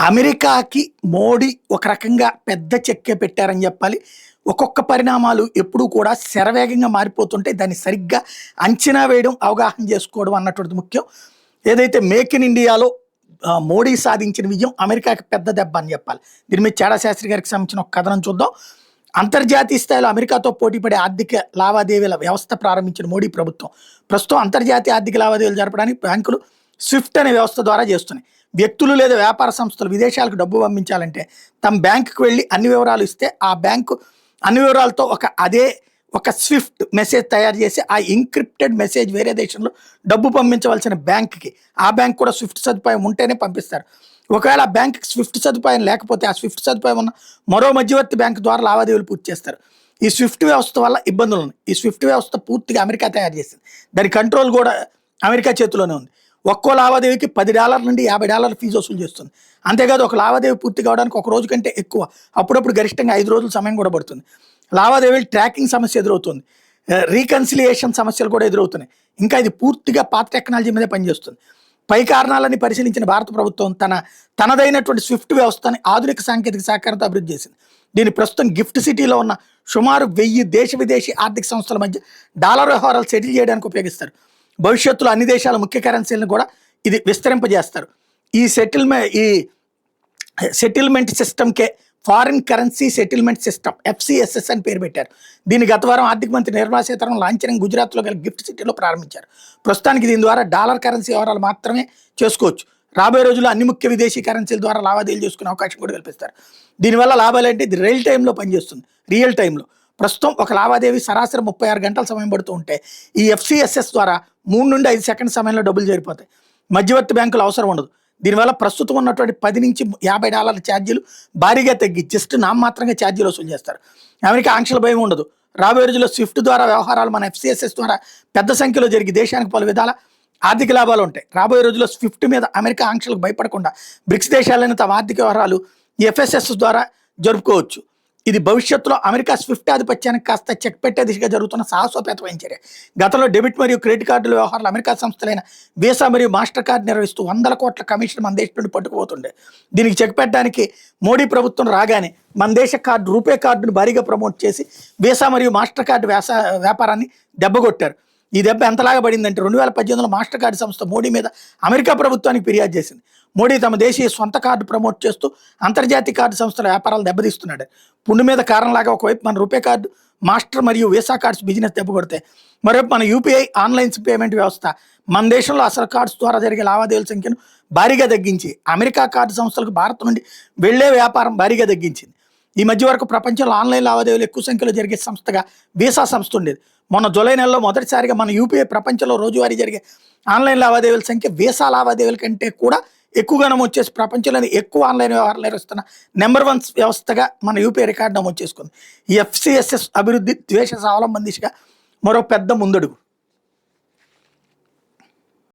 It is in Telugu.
అమెరికాకి మోడీ ఒక రకంగా పెద్ద చెక్కే పెట్టారని చెప్పాలి. ఒక్కొక్క పరిణామాలు ఎప్పుడూ కూడా శరవేగంగా మారిపోతుంటే దాన్ని సరిగ్గా అంచనా వేయడం, అవగాహన చేసుకోవడం అన్నటువంటిది ముఖ్యం. ఏదైతే మేక్ ఇన్ ఇండియాలో మోడీ సాధించిన విజయం అమెరికాకి పెద్ద దెబ్బ అని చెప్పాలి. దీని మీద చాడా శాస్త్రి గారికి సంబంధించిన ఒక కథనం చూద్దాం. అంతర్జాతీయ స్థాయిలో అమెరికాతో పోటీపడే ఆర్థిక లావాదేవీల వ్యవస్థ ప్రారంభించిన మోడీ ప్రభుత్వం ప్రస్తుతం అంతర్జాతీయ ఆర్థిక లావాదేవీలు జరపడానికి బ్యాంకులు స్విఫ్ట్ అనే వ్యవస్థ ద్వారా చేస్తున్నాయి. వ్యక్తులు లేదా వ్యాపార సంస్థలు విదేశాలకు డబ్బు పంపించాలంటే తమ బ్యాంకుకి వెళ్ళి అన్ని వివరాలు ఇస్తే ఆ బ్యాంకు అన్ని వివరాలతో ఒక స్విఫ్ట్ మెసేజ్ తయారు చేసి ఆ ఎన్క్రిప్టెడ్ మెసేజ్ వేరే దేశంలో డబ్బు పంపించవలసిన బ్యాంక్కి ఆ బ్యాంక్ కూడా స్విఫ్ట్ సదుపాయం ఉంటేనే పంపిస్తారు. ఒకవేళ ఆ బ్యాంక్కి స్విఫ్ట్ సదుపాయం లేకపోతే ఆ స్విఫ్ట్ సదుపాయం ఉన్న మరో మధ్యవర్తి బ్యాంక్ ద్వారా లావాదేవీలు పూర్తి చేస్తారు. ఈ స్విఫ్ట్ వ్యవస్థ వల్ల ఇబ్బందులు ఉన్నాయి. ఈ స్విఫ్ట్ వ్యవస్థ పూర్తిగా అమెరికా తయారు చేసింది. దాని కంట్రోల్ కూడా అమెరికా చేతిలోనే ఉంది. ఒక్కో లావాదేవీకి $10 నుండి $50 ఫీజు వసూలు చేస్తుంది. అంతేకాదు ఒక లావాదేవీ పూర్తి కావడానికి ఒక రోజు కంటే ఎక్కువ, అప్పుడప్పుడు గరిష్టంగా 5 రోజుల సమయం కూడా పడుతుంది. లావాదేవీలు ట్రాకింగ్ సమస్య ఎదురవుతుంది. రీకన్సిలియేషన్ సమస్యలు కూడా ఎదురవుతున్నాయి. ఇంకా ఇది పూర్తిగా పాత టెక్నాలజీ మీదే పనిచేస్తుంది. పై కారణాలని పరిశీలించిన భారత ప్రభుత్వం తనదైనటువంటి స్విఫ్ట్ వ్యవస్థని ఆధునిక సాంకేతిక సహకారంతో అభివృద్ధి చేసింది. దీన్ని ప్రస్తుతం గిఫ్ట్ సిటీలో ఉన్న సుమారు 1000 దేశ విదేశీ ఆర్థిక సంస్థల మధ్య డాలర్ వ్యవహారాలు సెటిల్ చేయడానికి ఉపయోగిస్తారు. భవిష్యత్తులో అన్ని దేశాల ముఖ్య కరెన్సీలను కూడా ఇది విస్తరింపజేస్తారు. ఈ సెటిల్మెంట్ సిస్టమ్కే foreign currency settlement system FCSS అని పేరు పెట్టారు. దీన్ని గత వారం ఆర్థిక మంత్రి నిర్మలా సీతారామన్ లాంఛనంగా గుజరాత్లో గల గిఫ్ట్ సిటీలో ప్రారంభించారు. ప్రస్తుతానికి దీని ద్వారా డాలర్ కరెన్సీ వ్యవహారాలు మాత్రమే చేసుకోవచ్చు. రాబోయే రోజుల్లో అన్ని ముఖ్య విదేశీ కరెన్సీల ద్వారా లావాదేవీలు చేసుకునే అవకాశం కూడా కల్పిస్తారు. దీనివల్ల లాభాలు అంటే ఇది రియల్ టైంలో పనిచేస్తుంది. రియల్ టైంలో ప్రస్తుతం ఒక లావాదేవీ సరాసరి 36 గంటల సమయం పడుతూ ఉంటే ఈ FCSS ద్వారా 3 నుండి 5 సెకండ్ల సమయంలో డబ్బులు చేరిపోతాయి. మధ్యవర్తి బ్యాంకులు అవసరం ఉండదు. దీనివల్ల ప్రస్తుతం ఉన్నటువంటి $10 నుంచి $50 ఛార్జీలు భారీగా తగ్గి జస్ట్ నామమాత్రంగా ఛార్జీలు వసూలు చేస్తారు. అమెరికా ఆంక్షల భయం ఉండదు. రాబోయే రోజుల్లో స్విఫ్ట్ ద్వారా వ్యవహారాలు మన FCSS ద్వారా పెద్ద సంఖ్యలో జరిగి దేశానికి పలు విధాల ఆర్థిక లాభాలు ఉంటాయి. రాబోయే రోజుల్లో స్విఫ్ట్ మీద అమెరికా ఆంక్షలకు భయపడకుండా బ్రిక్స్ దేశాలైన తమ ఆర్థిక వ్యవహారాలు ఈ FSS ద్వారా జరుపుకోవచ్చు. ఇది భవిష్యత్తులో అమెరికా స్విఫ్ట్ ఆధిపత్యానికి కాస్త చెక్ పెట్టే దిశగా జరుగుతున్న సాహసోపేతమైన చర్య. గతంలో డెబిట్ మరియు క్రెడిట్ కార్డుల వ్యవహారాలు అమెరికా సంస్థలైన వీసా మరియు మాస్టర్ కార్డు నిర్వహిస్తూ 100 కోట్ల కమిషన్ మన దేశం నుండి పట్టుకుపోతుండే. దీనికి చెక్ పెట్టడానికి మోడీ ప్రభుత్వం రాగానే మన దేశ రూపే కార్డును భారీగా ప్రమోట్ చేసి వీసా మరియు మాస్టర్ కార్డు వ్యాపారాన్ని దెబ్బకొట్టారు. ఈ దెబ్బ ఎంతలాగా పడిందంటే 2018లో మాస్టర్ కార్డు సంస్థ మోడీ మీద అమెరికా ప్రభుత్వానికి ఫిర్యాదు చేసింది. మోడీ తమ దేశీయ సొంత కార్డు ప్రమోట్ చేస్తూ అంతర్జాతీయ కార్డు సంస్థల వ్యాపారాలు దెబ్బతీస్తున్నాడు. పుండు మీద కారణంలాగా ఒకవైపు మన రూపే కార్డు, మాస్టర్ మరియు వీసా కార్డ్స్ బిజినెస్ దెబ్బకొడతాయి. మరోవైపు మన UPI ఆన్లైన్ పేమెంట్ వ్యవస్థ మన దేశంలో అసలు కార్డ్స్ ద్వారా జరిగే లావాదేవీల సంఖ్యను భారీగా తగ్గించి అమెరికా కార్డు సంస్థలకు భారత్ నుండి వెళ్లే వ్యాపారం భారీగా తగ్గించింది. ఈ మధ్య వరకు ప్రపంచంలో ఆన్లైన్ లావాదేవీలు ఎక్కువ సంఖ్యలో జరిగే సంస్థగా వీసా సంస్థ ఉండేది. మొన్న జూలై నెలలో మొదటిసారిగా మన UPI ప్రపంచంలో రోజువారీ జరిగే ఆన్లైన్ లావాదేవీల సంఖ్య వీసా లావాదేవీల కంటే కూడా ఎక్కువగా నమోదు చేసి ప్రపంచంలోని ఎక్కువ ఆన్లైన్ వ్యవహారాలు నిర్వహిస్తున్న నెంబర్ 1 వ్యవస్థగా మన UPI రికార్డు నమోదు చేసుకుంది. ఈ FCSS అభివృద్ధి ద్వేష స్వావలంబన దిశగా మరో పెద్ద ముందడుగు.